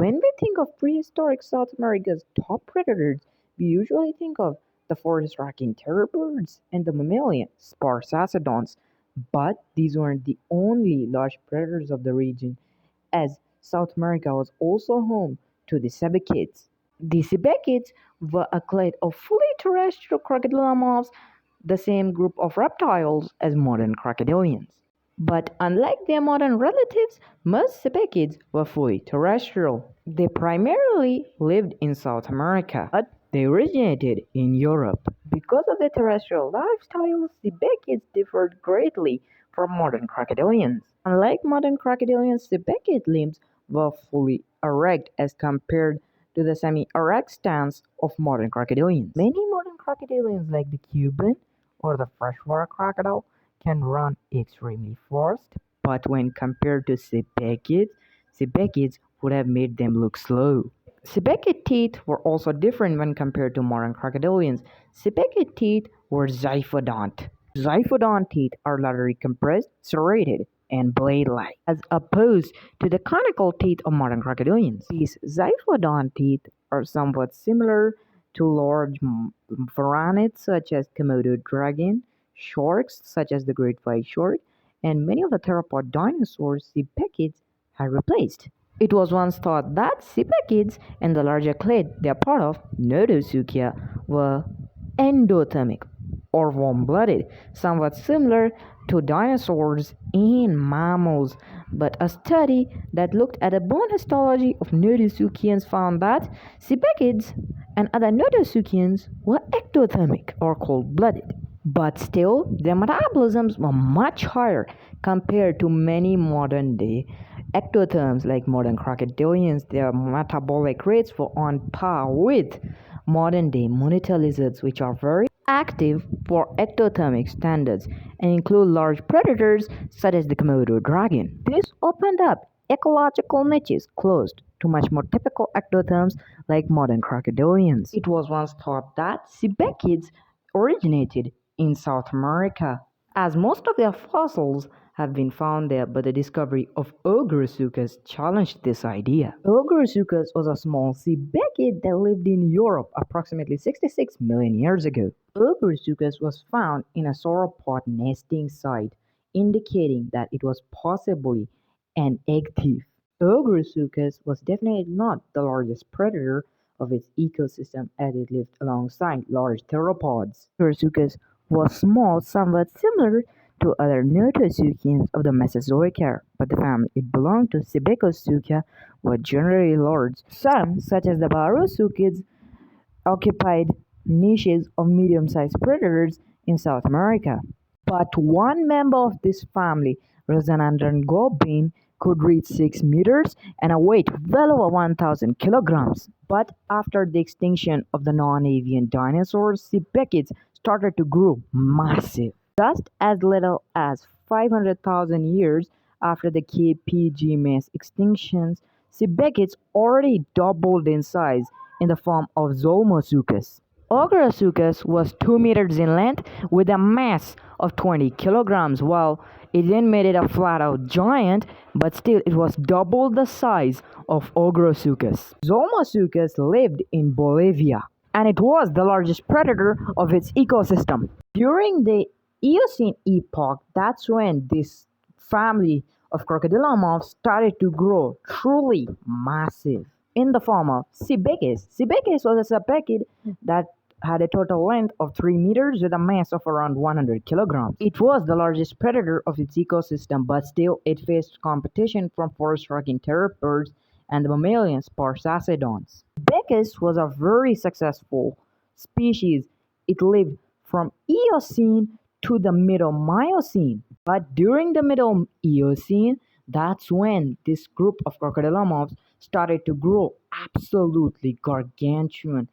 When we think of prehistoric South America's top predators, we usually think of the forest-rocking terror birds and the mammalian sparsacidons. But these weren't the only large predators of the region, as South America was also home to the sebicids. The sebicids were a clade of fully terrestrial crocodylamorhs, the same group of reptiles as modern crocodilians. But unlike their modern relatives, most sebicids were fully terrestrial. They primarily lived in South America, but they originated in Europe. Because of their terrestrial lifestyle, sebicids differed greatly from modern crocodilians. Unlike modern crocodilians, sebecid limbs were fully erect as compared to the semi-erect stance of modern crocodilians. Many modern crocodilians, like the Cuban or the freshwater crocodile, can run extremely fast, but when compared to sebecids would have made them look slow. Sebecid teeth were also different when compared to modern crocodilians. Sebecid teeth were zyphodont. Zyphodont teeth are laterally compressed, serrated, and blade-like, as opposed to the conical teeth of modern crocodilians. These zyphodont teeth are somewhat similar to large varanids such as Komodo dragon, sharks such as the great white shark, and many of the theropod dinosaurs sebecids had replaced. It was once thought that sebecids and the larger clade they are part of, Notosuchia, were endothermic or warm-blooded, somewhat similar to dinosaurs and mammals. But a study that looked at the bone histology of Notosuchians found that sebecids and other Notosuchians were ectothermic or cold-blooded. But still, their metabolisms were much higher compared to many modern-day ectotherms like modern crocodilians. Their metabolic rates were on par with modern-day monitor lizards, which are very active for ectothermic standards and include large predators such as the Komodo dragon. This opened up ecological niches closed to much more typical ectotherms like modern crocodilians. It was once thought that sebecids originated in South America, as most of their fossils have been found there, but the discovery of Ogrosuchus challenged this idea. Ogrosuchus was a small sebecid that lived in Europe approximately 66 million years ago. Ogrosuchus was found in a sauropod nesting site, indicating that it was possibly an egg thief. Ogrosuchus was definitely not the largest predator of its ecosystem, as it lived alongside large theropods. Ogrosuchus was small, somewhat similar to other Notosuchians of the Mesozoic era, but the family it belonged to, Sebeikosuchia, were generally large. Some, such as the Barosuchids, occupied niches of medium-sized predators in South America. But one member of this family, Rosenandron gorbin, could reach 6 meters and a weight well over 1,000 kilograms. But after the extinction of the non-avian dinosaurs, sebecids started to grow massive. Just as little as 500,000 years after the KPG mass extinctions, sebecids already doubled in size in the form of Zolmosuchus. Ogrosuchus was 2 meters in length with a mass of 20 kilograms, while it then made it a flat-out giant, but still it was double the size of Ogrosuchus. Zolmosuchus lived in Bolivia, and it was the largest predator of its ecosystem. During the Eocene epoch, that's when this family of crocodylomorphs started to grow truly massive in the form of sebecids. Sebecids was a sebecid that had a total length of 3 meters with a mass of around 100 kilograms. It was the largest predator of its ecosystem, but still it faced competition from forest-rocking theropods and the mammalian sparsacidons. Sebecid was a very successful species. It lived from Eocene to the Middle Miocene. But during the Middle Eocene, that's when this group of crocodylomorphs started to grow absolutely gargantuan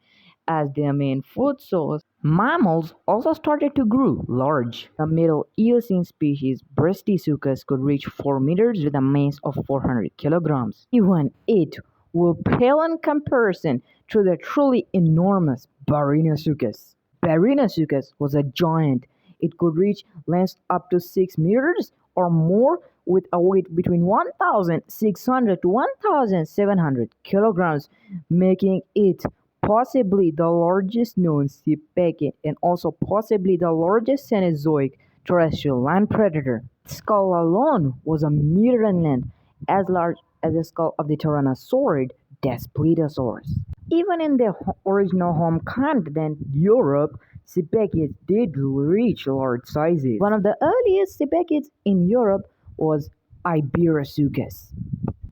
as their main food source. Mammals also started to grow large. The Middle Eocene species Bristysuchus could reach 4 meters with a mass of 400 kilograms. Even it will pale in comparison to the truly enormous Barynosuchus. Barynosuchus was a giant. It could reach lengths up to 6 meters or more with a weight between 1,600 to 1,700 kilograms, making it possibly the largest known sebecid and also possibly the largest Cenozoic terrestrial land predator. Its skull alone was a meter in length, as large as the skull of the tyrannosaurid Daspletosaurus. Even in their original home continent, Europe, sebecids did reach large sizes. One of the earliest sebecids in Europe was Iberosaucus.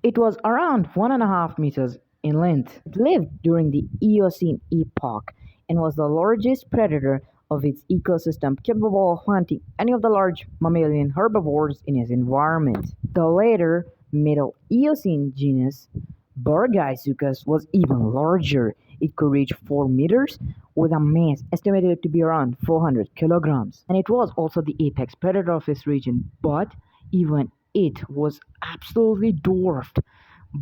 It was around 1.5 meters in length. It lived during the Eocene epoch and was the largest predator of its ecosystem, capable of hunting any of the large mammalian herbivores in its environment. The later Middle Eocene genus Burgiosuchus was even larger. It could reach 4 meters with a mass estimated to be around 400 kilograms. And it was also the apex predator of its region, but even it was absolutely dwarfed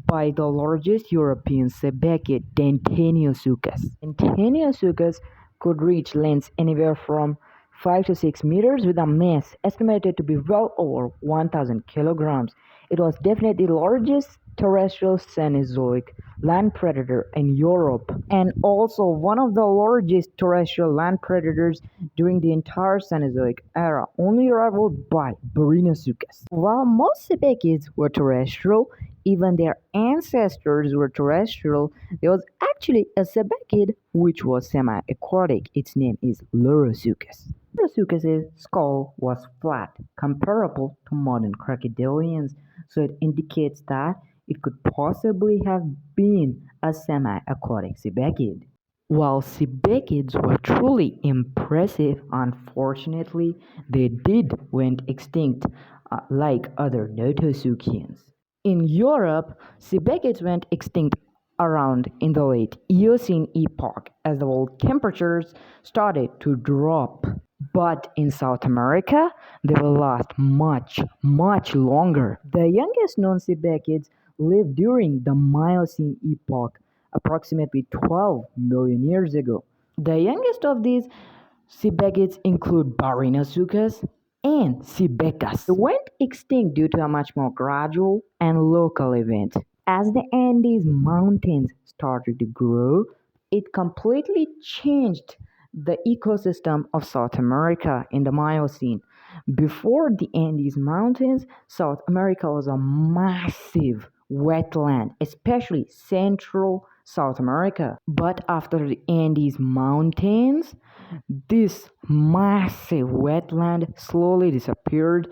by the largest European sebecid, Dentaneosuchus. Dentaneosuchus could reach lengths anywhere from 5 to 6 meters with a mass estimated to be well over 1,000 kilograms. It was definitely the largest terrestrial Cenozoic land predator in Europe and also one of the largest terrestrial land predators during the entire Cenozoic era, only rivaled by Berinosuchus. While most sebecids were terrestrial, even their ancestors were terrestrial, there was actually a sebecid which was semi-aquatic. Its name is Lorosuchus. Lorosuchus's skull was flat, comparable to modern crocodilians, so it indicates that it could possibly have been a semi-aquatic sebecid. While sebecids were truly impressive, unfortunately, they did went extinct like other notosuchians. In Europe, sebecids went extinct around in the late Eocene epoch as the world temperatures started to drop. But in South America, they will last much, much longer. The youngest known sebecids lived during the Miocene epoch, approximately 12 million years ago. The youngest of these sebecids include Berinosuchus and Sebecas. They went extinct due to a much more gradual and local event. As the Andes Mountains started to grow, it completely changed the ecosystem of South America in the Miocene. Before the Andes Mountains, South America was a massive wetland, especially central South America. But after the Andes Mountains, this massive wetland slowly disappeared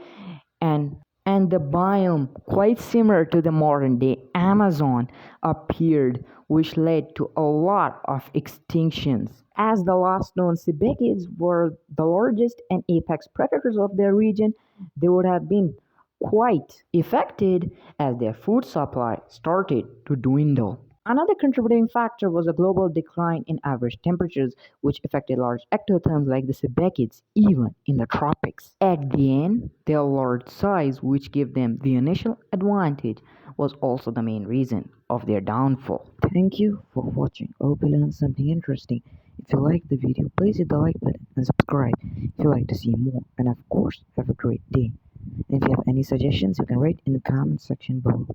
and the biome, quite similar to the modern day Amazon, appeared, which led to a lot of extinctions. As the last known sebecids were the largest and apex predators of their region, they would have been quite affected as their food supply started to dwindle. Another contributing factor was a global decline in average temperatures, which affected large ectotherms like the sebecids, even in the tropics. At the end, their large size, which gave them the initial advantage, was also the main reason of their downfall. Thank you for watching. I hope you learned something interesting. If you liked the video, please hit the like button and subscribe if you like to see more. And of course, have a great day. And if you have any suggestions, you can write in the comment section below.